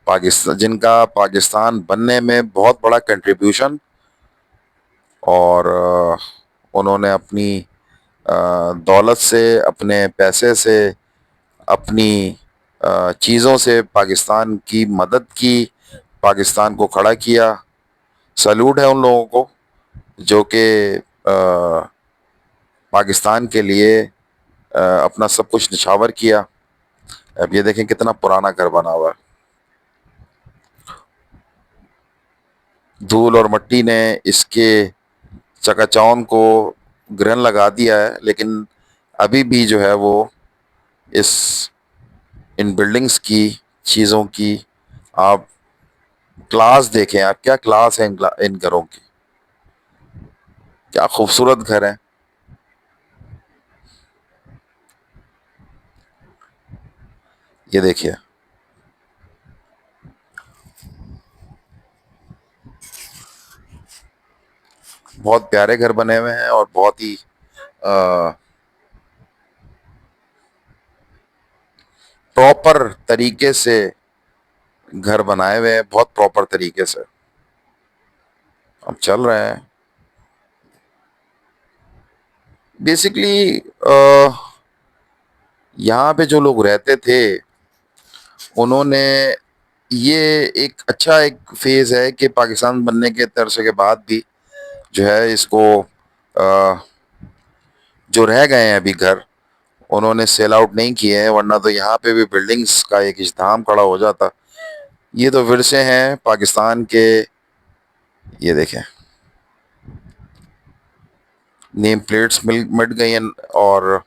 पाकिस्तान, जिनका पाकिस्तान बनने में बहुत बड़ा कंट्रीब्यूशन, और उन्होंने अपनी दौलत से, अपने पैसे से, अपनी चीज़ों से पाकिस्तान की मदद की, पाकिस्तान को खड़ा किया। सैल्यूट है उन लोगों को जो कि पाकिस्तान के लिए अपना सब कुछ निछावर किया। अब ये देखें कितना पुराना घर बना हुआ है, धूल और मिट्टी ने इसके चकाचौंध को ग्रहण लगा दिया है, लेकिन अभी भी जो है वो इस इन बिल्डिंग्स की, चीज़ों की आप क्लास देखें, आप क्या क्लास है इन घरों की, क्या खूबसूरत घर है। ये देखिए, बहुत प्यारे घर बने हुए हैं और बहुत ही प्रॉपर तरीके से घर बनाए हुए हैं, बहुत प्रॉपर तरीके से। हम चल रहे हैं बेसिकली, यहाँ पे जो लोग रहते थे, उन्होंने ये एक अच्छा एक फेज है कि पाकिस्तान बनने के तरसे के बाद भी जो है इसको जो रह गए हैं अभी घर, उन्होंने सेल आउट नहीं किए हैं, वरना तो यहाँ पे भी बिल्डिंग्स का एक इज्तिहाम खड़ा हो जाता। ये तो विरसे हैं पाकिस्तान के। ये देखें, नेम प्लेट्स मिट गई हैं। और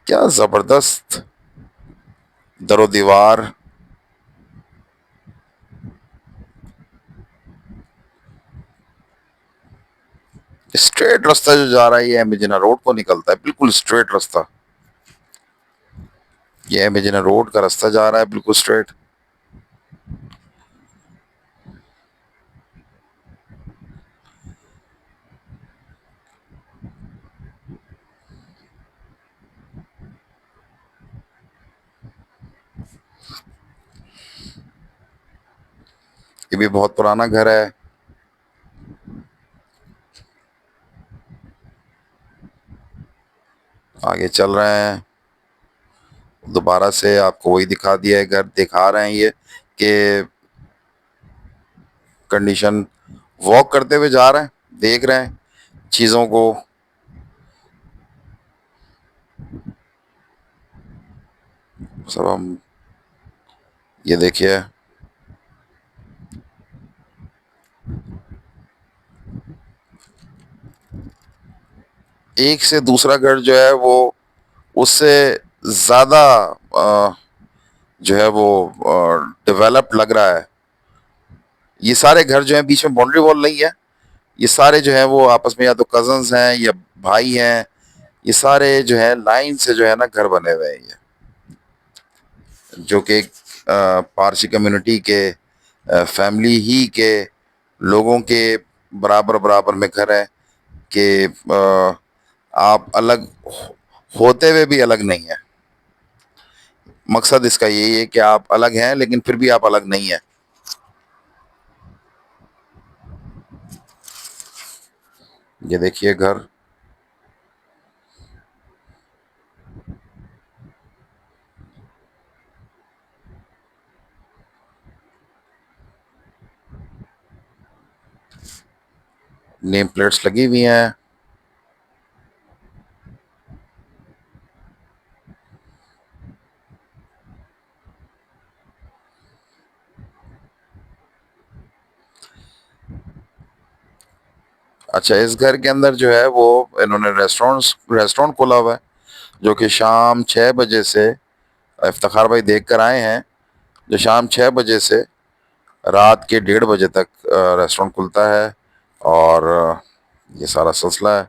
क्या जबरदस्त दरो दीवार। स्ट्रेट रास्ता जो जा रहा है ये एमेजिना रोड को निकलता है, बिल्कुल स्ट्रेट रास्ता। ये एमेजिना रोड का रास्ता जा रहा है बिल्कुल स्ट्रेट। ये भी बहुत पुराना घर है। आगे चल रहे हैं, दोबारा से आपको वही दिखा दिया है, घर दिखा रहे हैं ये कि कंडीशन। वॉक करते हुए जा रहे हैं, देख रहे हैं चीज़ों को। सब हम, ये देखिए, एक से दूसरा घर जो है वो उससे ज़्यादा जो है वो डेवलप लग रहा है। ये सारे घर जो हैं, बीच में बाउंड्री वॉल नहीं है, ये सारे जो है वो आपस में या तो कजन्स हैं या भाई हैं। ये सारे जो है लाइन से जो है ना घर बने हुए हैं ये, जो कि पारसी कम्युनिटी के फैमिली ही के लोगों के बराबर बराबर में घर है कि आप अलग होते हुए भी अलग नहीं है। मकसद इसका यही है कि आप अलग हैं लेकिन फिर भी आप अलग नहीं है। ये देखिए घर। नेम प्लेट्स लगी हुई हैं। अच्छा, इस घर के अंदर जो है वो इन्होंने रेस्टोरेंट खोला हुआ है, जो कि शाम 6 बजे से, इफ्तिखार भाई देख कर आए हैं, जो शाम 6 बजे से रात के 1:30 बजे तक रेस्टोरेंट खुलता है। और ये सारा सिलसिला है।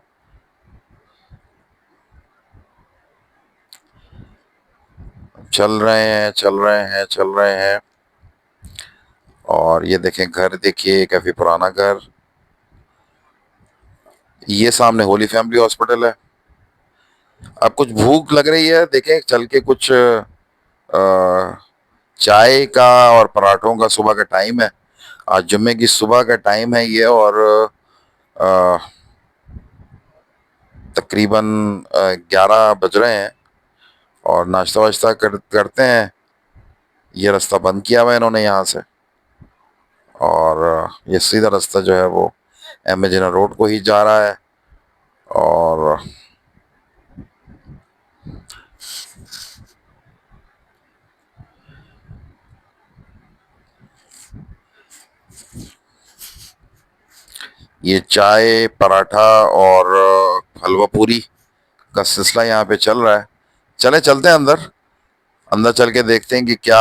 चल रहे हैं, चल रहे हैं, चल रहे हैं। और ये देखें घर, देखिए काफी पुराना घर। ये सामने होली फैमिली हॉस्पिटल है। अब कुछ भूख लग रही है, देखें चल के कुछ चाय का और पराठों का सुबह का टाइम है। आज जुम्मे की सुबह का टाइम है ये। और अ, तकरीबन 11 बज रहे हैं। और नाश्ता वाश्ता करते हैं। ये रास्ता बंद किया हुआ है इन्होंने यहाँ से। और ये सीधा रास्ता जो है वो एमेजिना रोड को ही जा रहा है। और ये चाय पराठा और हलवा पूरी का सिलसिला यहाँ पे चल रहा है। चले चलते हैं अंदर। अंदर चल के देखते हैं कि क्या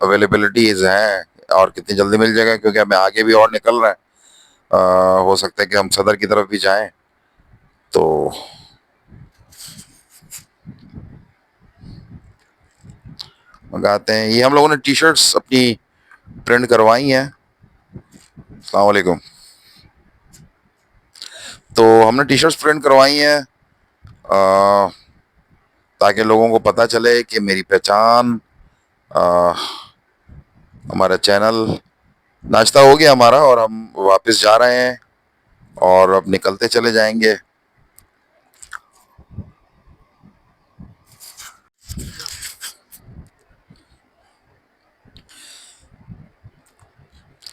अवेलेबिलिटीज हैं और कितनी जल्दी मिल जाएगा, क्योंकि हमें आगे भी और निकल रहा है। हो सकता है कि हम सदर की तरफ भी जाएं। तो मंगाते हैं। ये हम लोगों ने टी शर्ट्स अपनी प्रिंट करवाई हैं। अस्सलाम वालेकुम। तो हमने टी शर्ट्स प्रिंट करवाई हैं ताकि लोगों को पता चले कि मेरी पहचान। अ, हमारा चैनल, नाश्ता हो गया हमारा और हम वापस जा रहे हैं और अब निकलते चले जाएंगे।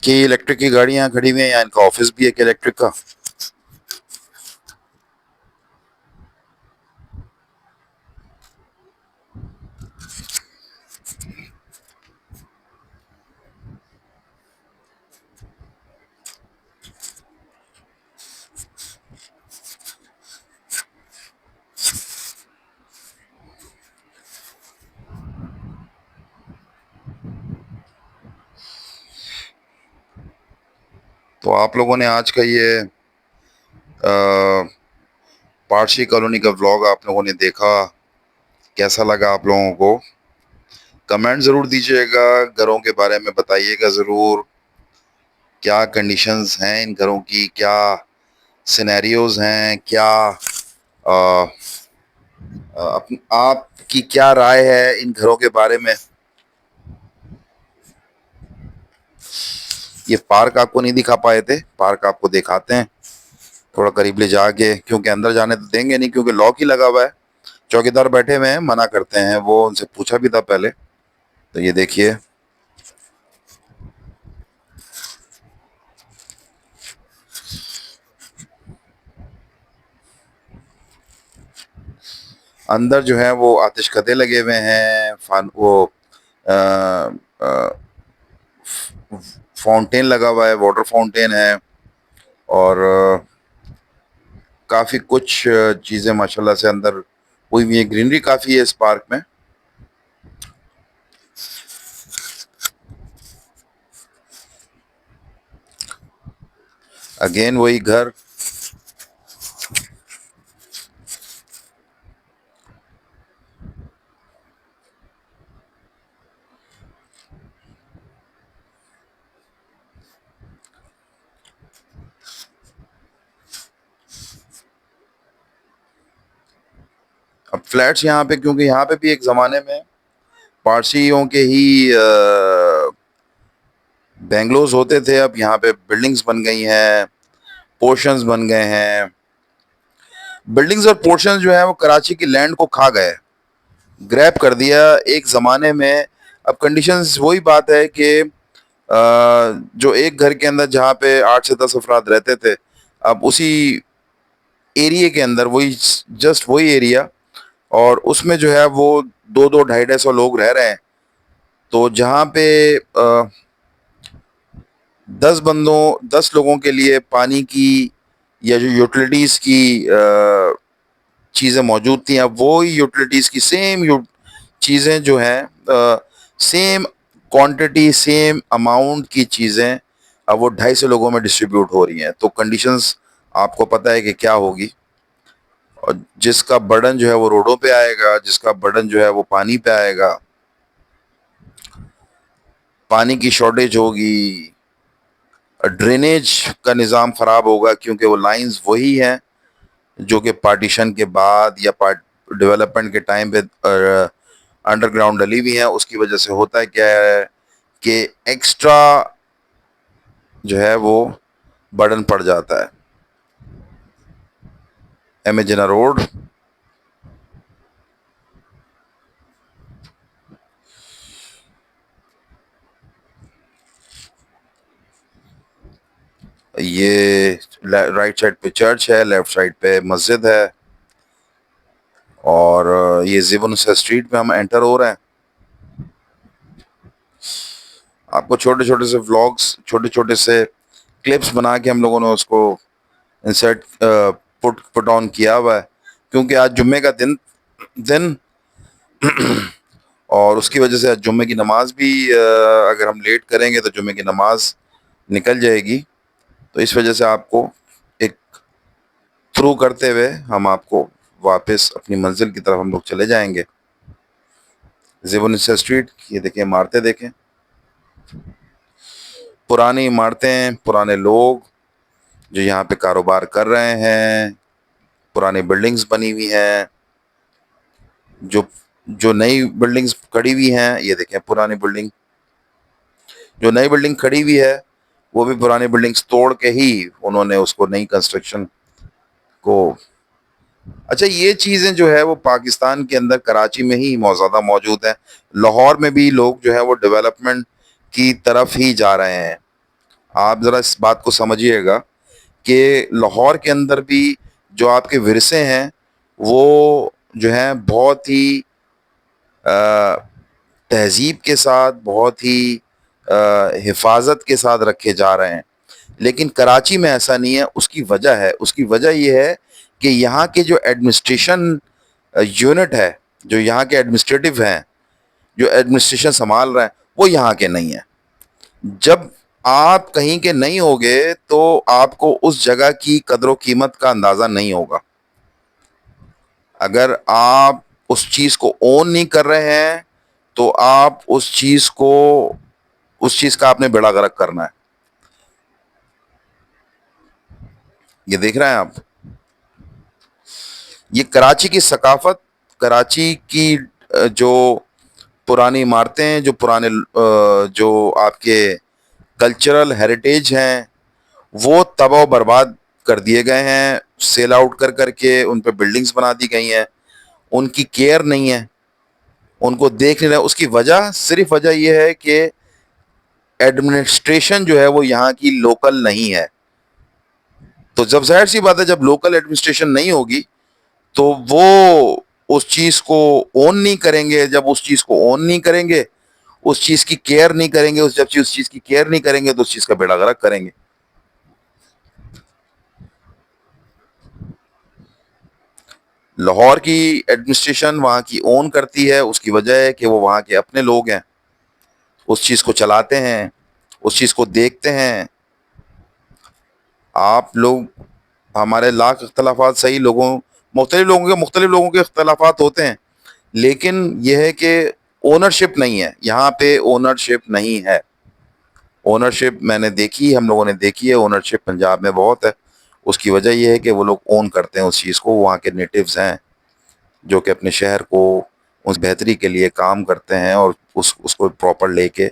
कि इलेक्ट्रिक की गाड़ियां खड़ी हुई हैं, या इनका ऑफिस भी है कि इलेक्ट्रिक का। तो आप लोगों ने आज का ये पारसी कॉलोनी का व्लॉग आप लोगों ने देखा, कैसा लगा आप लोगों को? कमेंट ज़रूर दीजिएगा, घरों के बारे में बताइएगा ज़रूर, क्या कंडीशंस हैं इन घरों की, क्या सिनेरियोज हैं, क्या आपकी क्या राय है इन घरों के बारे में? ये पार्क आपको नहीं दिखा पाए थे, पार्क आपको दिखाते हैं थोड़ा करीब ले जाके, क्योंकि अंदर जाने तो देंगे नहीं, क्योंकि लॉक ही लगा हुआ है। चौकीदार बैठे हुए हैं, मना करते हैं, वो उनसे पूछा भी था पहले। तो ये देखिए, अंदर जो है वो आतिशकदे लगे हुए हैं, वो फाउंटेन लगा हुआ है, वाटर फाउंटेन है, और काफ़ी कुछ चीज़ें माशाल्लाह से अंदर हुई हुई है। ग्रीनरी काफ़ी है इस पार्क में। अगेन वही घर, अब फ्लैट्स यहाँ पे, क्योंकि यहाँ पे भी एक ज़माने में पारसियों के ही बेंगलोज होते थे, अब यहाँ पे बिल्डिंग्स बन गई हैं, पोर्शंस बन गए हैं। बिल्डिंग्स और पोर्शंस जो है वो कराची की लैंड को खा गए, ग्रैब कर दिया एक ज़माने में। अब कंडीशंस वही बात है कि जो एक घर के अंदर जहाँ पे 8 से 10 अफराद रहते थे, अब उसी एरिया के अंदर, वही जस्ट वही एरिया, और उसमें जो है वो 2-2, 250-250 लोग रह रहे हैं। तो जहाँ पे 10 लोगों के लिए पानी की या जो यूटिलिटीज़ की चीज़ें मौजूद थी, अब वो ही यूटिलिटीज़ की सेम चीज़ें जो हैं, सेम क्वांटिटी, सेम अमाउंट की चीज़ें अब वो 250 लोगों में डिस्ट्रीब्यूट हो रही हैं। तो कंडीशंस आपको पता है कि क्या होगी, और जिसका बर्डन जो है वो रोडों पे आएगा, जिसका बर्डन जो है वो पानी पे आएगा, पानी की शॉर्टेज होगी, ड्रेनेज का निज़ाम ख़राब होगा, क्योंकि वो लाइंस वही हैं जो कि पार्टीशन के बाद या डेवलपमेंट के टाइम पे अंडरग्राउंड डली हुई हैं। उसकी वजह से होता है क्या है कि एक्स्ट्रा जो है वो बर्डन पड़ जाता है। एमेजिना रोड, ये राइट साइड पे चर्च है, लेफ्ट साइड पे मस्जिद है, और ये ज़िबन स्ट्रीट पे हम एंटर हो रहे हैं। आपको छोटे छोटे से व्लॉग्स, छोटे छोटे से क्लिप्स बना के हम लोगों ने उसको इंसर्ट पुट ऑन किया हुआ है, क्योंकि आज जुम्मे का दिन और उसकी वजह से आज जुम्मे की नमाज भी अगर हम लेट करेंगे तो जुम्मे की नमाज निकल जाएगी। तो इस वजह से आपको एक थ्रू करते हुए हम आपको वापस अपनी मंजिल की तरफ हम लोग चले जाएंगे। ज़िबन स्ट्रीट, ये देखें, इमारतें देखें, पुरानी इमारतें, पुराने लोग जो यहाँ पे कारोबार कर रहे हैं, पुरानी बिल्डिंग्स बनी हुई हैं, जो जो नई बिल्डिंग्स खड़ी हुई हैं, ये देखें पुरानी बिल्डिंग, जो नई बिल्डिंग खड़ी हुई है वो भी पुरानी बिल्डिंग्स तोड़ के ही उन्होंने उसको नई कंस्ट्रक्शन को। अच्छा, ये चीज़ें जो है वो पाकिस्तान के अंदर कराची में ही ज़्यादा मौजूद है। लाहौर में भी लोग जो है वो डेवलपमेंट की तरफ ही जा रहे हैं। आप ज़रा इस बात को समझिएगा कि लाहौर के अंदर भी जो आपके विरसे हैं वो जो हैं बहुत ही तहज़ीब के साथ, बहुत ही हिफाजत के साथ रखे जा रहे हैं। लेकिन कराची में ऐसा नहीं है। उसकी वजह है, उसकी वजह ये है कि यहाँ के जो एडमिनिस्ट्रेशन यूनिट है, जो यहाँ के एडमिनिस्ट्रेटिव हैं, जो एडमिनिस्ट्रेशन संभाल रहे हैं, वो यहाँ के नहीं है। जब आप कहीं के नहीं होगे तो आपको उस जगह की कदर कीमत का अंदाजा नहीं होगा। अगर आप उस चीज को ओन नहीं कर रहे हैं तो आप उस चीज का आपने बेड़ा गर्क करना है। ये देख रहे हैं आप, ये कराची की सकाफत, कराची की जो पुरानी इमारतें हैं, जो पुराने जो आपके कल्चरल हेरिटेज हैं, वो तबाह बर्बाद कर दिए गए हैं, सेल आउट कर करके उन पे बिल्डिंग्स बना दी गई हैं। उनकी केयर नहीं है, उनको देख नहीं रहे। उसकी वजह, सिर्फ वजह यह है कि एडमिनिस्ट्रेशन जो है वो यहाँ की लोकल नहीं है। तो जब जाहिर सी बात है, जब लोकल एडमिनिस्ट्रेशन नहीं होगी तो वो उस चीज को ओन नहीं करेंगे। जब उस चीज को ओन नहीं करेंगे, उस चीज की केयर नहीं करेंगे, उस चीज की केयर नहीं करेंगे तो उस चीज का बेड़ा गर्क करेंगे। लाहौर की एडमिनिस्ट्रेशन वहाँ की ओन करती है, उसकी वजह है कि वो वहाँ के अपने लोग हैं, उस चीज को चलाते हैं, उस चीज को देखते हैं। आप लोग, हमारे लाख इख्तलाफात, सही लोगों, मुख्तलिफ लोगों के इख्तलाफात होते हैं, लेकिन यह है कि ओनरशिप नहीं है यहाँ पे, ओनरशिप नहीं है। ओनरशिप मैंने देखी, हम लोगों ने देखी है, ओनरशिप पंजाब में बहुत है। उसकी वजह यह है कि वो लोग ओन करते हैं उस चीज़ को, वहाँ के नेटिव्स हैं जो कि अपने शहर को उस बेहतरी के लिए काम करते हैं और उसको प्रॉपर लेके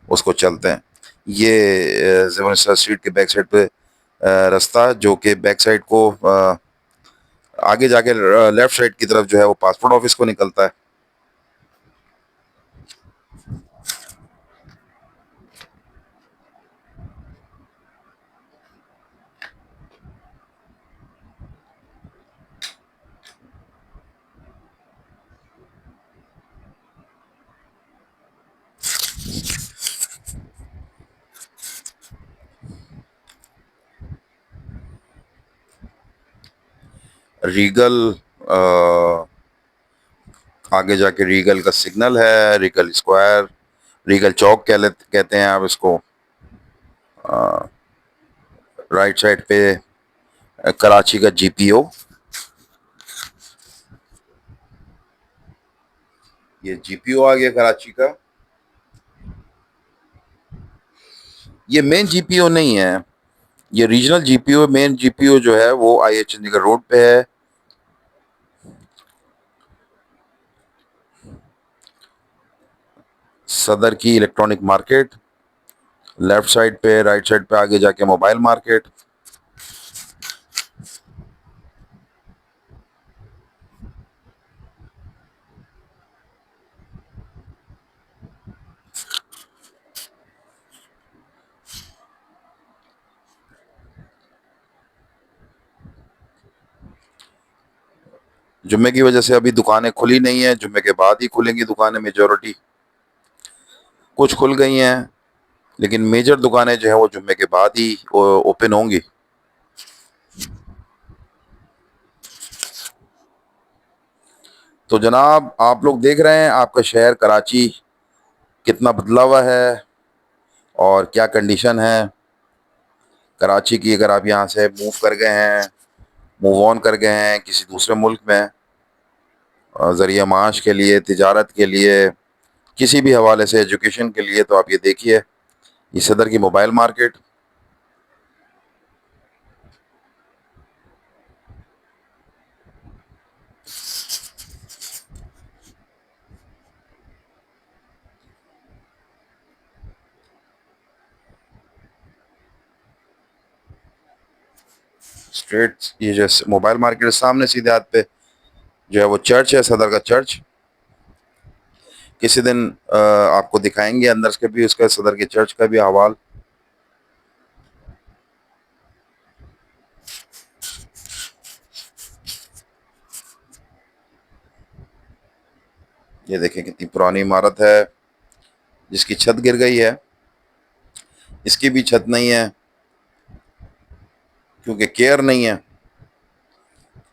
उसको चलते हैं। ये ज़ेवन स्ट्रीट के बैक साइड पे रास्ता, जो कि बैक साइड को आगे जाके लेफ्ट साइड की तरफ जो है वो पासपोर्ट ऑफिस को निकलता है। रीगल, आगे जाके रीगल का सिग्नल है, रीगल स्क्वायर, रीगल चौक कहते हैं आप इसको। राइट साइड पे कराची का जीपीओ, ये जीपीओ आ गया कराची का। ये मेन जीपीओ नहीं है, ये रीजनल जीपीओ। मेन जीपीओ जो है वो आई चंडीगढ़ रोड पे है। सदर की इलेक्ट्रॉनिक मार्केट लेफ्ट साइड पे, राइट साइड पे आगे जाके मोबाइल मार्केट। जुम्मे की वजह से अभी दुकानें खुली नहीं है, जुम्मे के बाद ही खुलेंगी दुकानें मेजोरिटी। कुछ खुल गई हैं, लेकिन मेजर दुकानें जो है वो जुम्मे के बाद ही ओपन होंगी। तो जनाब, आप लोग देख रहे हैं आपका शहर कराची कितना बदला हुआ है और क्या कंडीशन है कराची की। अगर आप यहाँ से मूव कर गए हैं, मूव ऑन कर गए हैं किसी दूसरे मुल्क में, ज़रिए माश के लिए, तिजारत के लिए, किसी भी हवाले से, एजुकेशन के लिए, तो आप ये देखिए, ये सदर की मोबाइल मार्केट। स्ट्रेट, ये जो मोबाइल मार्केट है, सामने सीधे हाथ पे जो है वो चर्च है, सदर का चर्च। किसी दिन आपको दिखाएंगे अंदर के भी, उसका सदर के चर्च का भी हवाल। ये देखें कितनी पुरानी इमारत है जिसकी छत गिर गई है। इसकी भी छत नहीं है क्योंकि केयर नहीं है।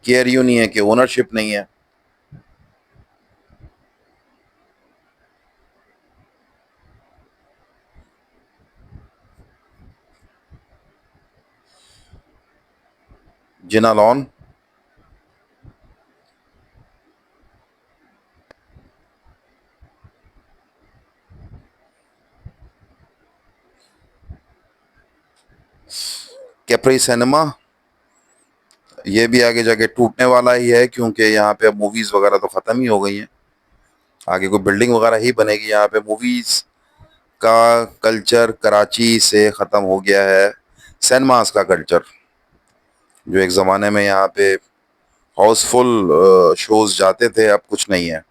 केयर यूं नहीं है कि ओनरशिप नहीं है। जिना लॉन। कैप्री सिनेमा, ये भी आगे जाके टूटने वाला ही है क्योंकि यहाँ पे अब मूवीज वगैरह तो खत्म ही हो गई हैं। आगे कोई बिल्डिंग वगैरह ही बनेगी। यहाँ पे मूवीज का कल्चर कराची से खत्म हो गया है। सिनेमास का कल्चर जो एक जमाने में यहाँ पे हाउसफुल शोज जाते थे, अब कुछ नहीं है।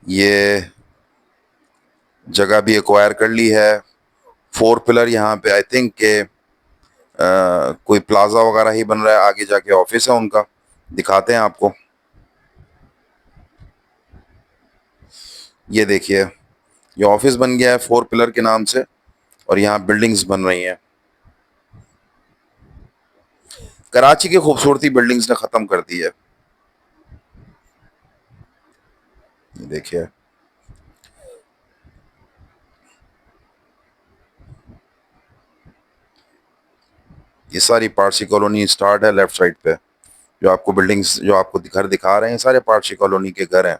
ये जगह भी एक्वायर कर ली है। 4 पिलर यहाँ पे आई थिंक के कोई प्लाजा वगैरह ही बन रहा है, आगे जाके ऑफिस है उनका, दिखाते हैं आपको। ये देखिए, ये ऑफिस बन गया है 4 पिलर के नाम से और यहाँ बिल्डिंग्स बन रही हैं। कराची की खूबसूरती बिल्डिंग्स ने खत्म कर दी है। ये देखिए, ये सारी पारसी कॉलोनी स्टार्ट है लेफ्ट साइड पे। जो आपको बिल्डिंग्स, जो आपको घर दिखा रहे हैं, सारे पारसी कॉलोनी के घर हैं।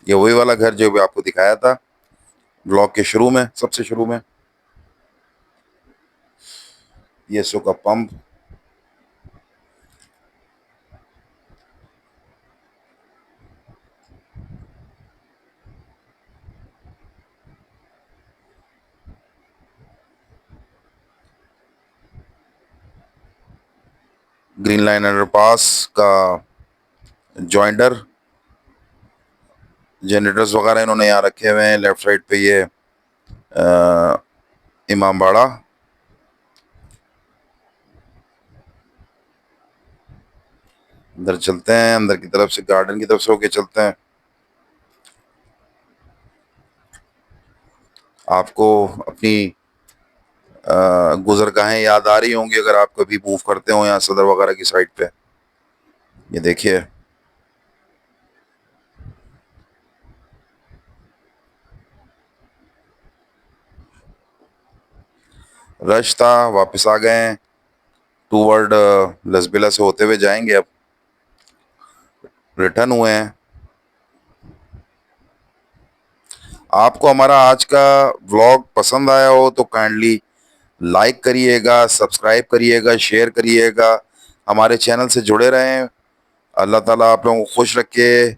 ये वही वाला घर जो भी आपको दिखाया था ब्लॉक के शुरू में, सबसे शुरू में। ये सुका पंप। ग्रीन लाइन अंडरपास का जॉइंटर, जनरेटर्स वगैरह इन्होंने यहाँ रखे हुए हैं। लेफ्ट साइड पे ये इमाम बाड़ा। अंदर चलते हैं, अंदर की तरफ से, गार्डन की तरफ से होके चलते हैं। आपको अपनी गुजरगाहें याद आ रही होंगी अगर आप कभी मूव करते हो यहाँ सदर वगैरह की साइड पे। ये देखिए, रश था, वापस आ गए हैं। टूवर्ड लसबिला से होते हुए जाएंगे, अब रिटर्न हुए हैं। आपको हमारा आज का व्लॉग पसंद आया हो तो काइंडली लाइक करिएगा, सब्सक्राइब करिएगा, शेयर करिएगा, हमारे चैनल से जुड़े रहें। अल्लाह ताला आप लोगों को खुश रखे।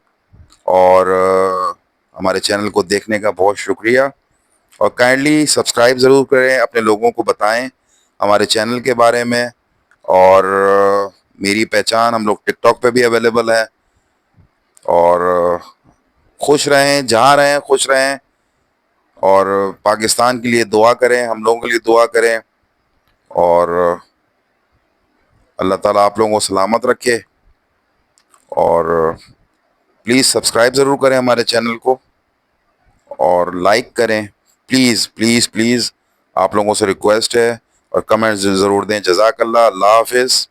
और हमारे चैनल को देखने का बहुत शुक्रिया। और काइंडली सब्सक्राइब ज़रूर करें, अपने लोगों को बताएं हमारे चैनल के बारे में। और मेरी पहचान, हम लोग टिकटॉक पे भी अवेलेबल है। और खुश रहें, जहाँ रहें खुश रहें। और पाकिस्तान के लिए दुआ करें, हम लोगों के लिए दुआ करें। और अल्लाह ताला आप लोगों को सलामत रखे। और प्लीज़ सब्सक्राइब ज़रूर करें हमारे चैनल को और लाइक करें। प्लीज़ प्लीज़ प्लीज़, आप लोगों से रिक्वेस्ट है। और कमेंट्स ज़रूर दें। जज़ाकल्लाह, अल्लाह हाफिज़।